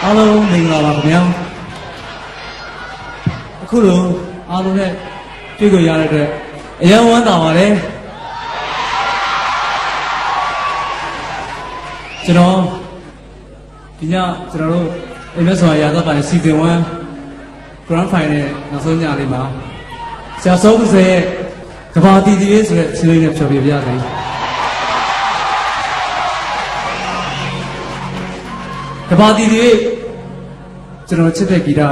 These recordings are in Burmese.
အားလုံးမင်္ဂလာပါခင်ဗျာအခုလိုအားလုံးနဲ့တွေ့ကြရတဲ့အတွက်အယံဝမ်းသာပါတယ်ကျွန်တော်ဒီညကျွန်တော်တို့အိမ်မက်ဆောင်ရာသပိုင်းစီဇန်1 Grand Final နောက်ဆုံးညလေးမှာဆရာဆုံး30ရဲ့ကဘာတီတီရေးဆိုတဲ့စီးရီးနဲ့ဖြောပြပြရစေကဘာတီတီကျွန်တော်ချစ်တဲ့ဂီတ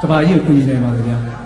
ကဘာကြီးကိုကူညီနိုင်ပါခင်ဗျာ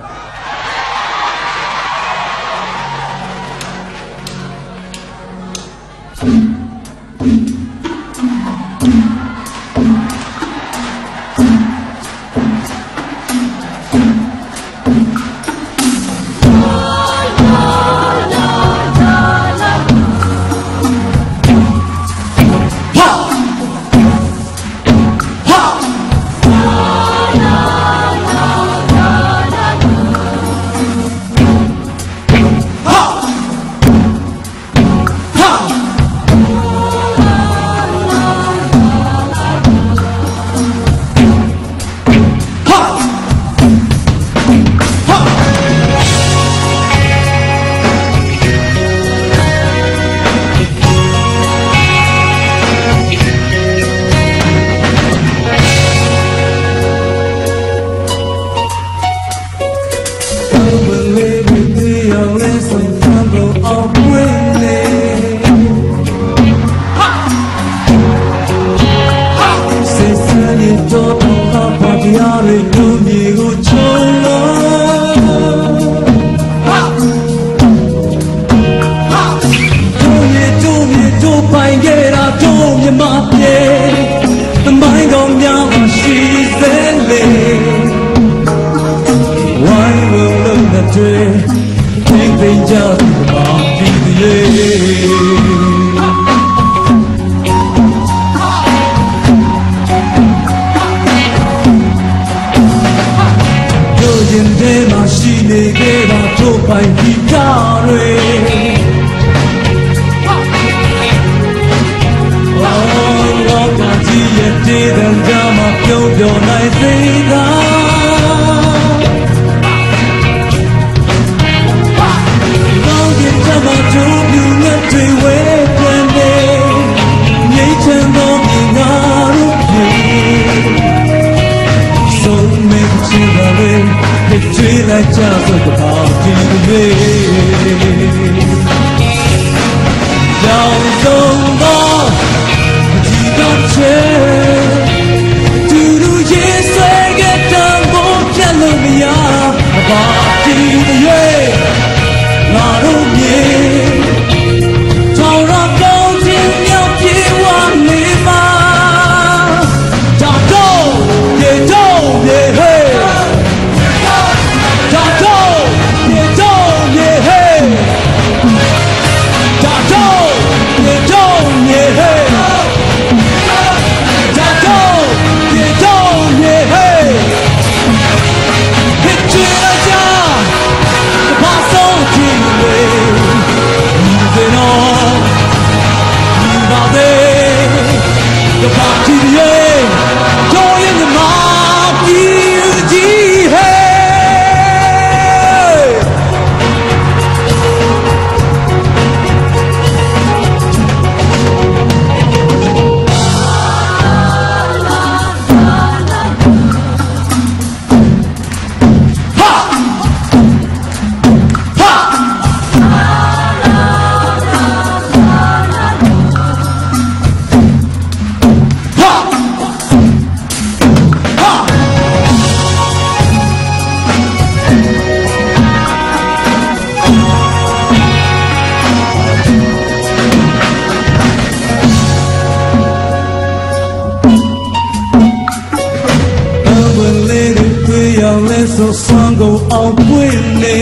ကြောင့်လဲဆိုဆွမ်းကုန်အောင်ပွင့်နေ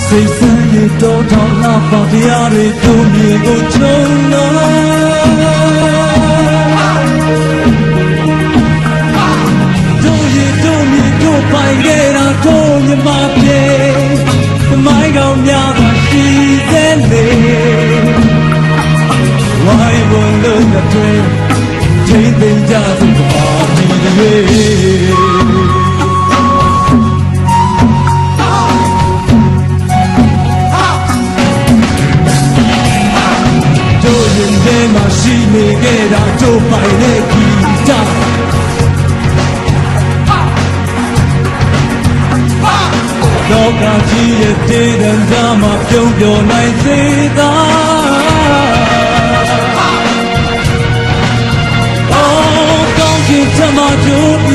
စိတ်ဆန်းရတော့ထောင်းလာပါတရားတွေတို့မြေကိုချုံတော့တို့ရတို့မြေတို့ပိုင်ခဲ့တာတို့မြမပြေသမိုင်းကောင်းများသာရှိသေးလေဝိုင်းဝန်းလို့တဲ့ထိမ့်သိမ့်ကြသူပါဒီတွေရှိနေခဲ့တာတို့ပိုင်တဲ့ဂီတလောကကြီးရဲ့တေးတံကြားမှာပြုံးပြော်နိုင်သေးတာအော်ကောင်းကင်ထမကျိုး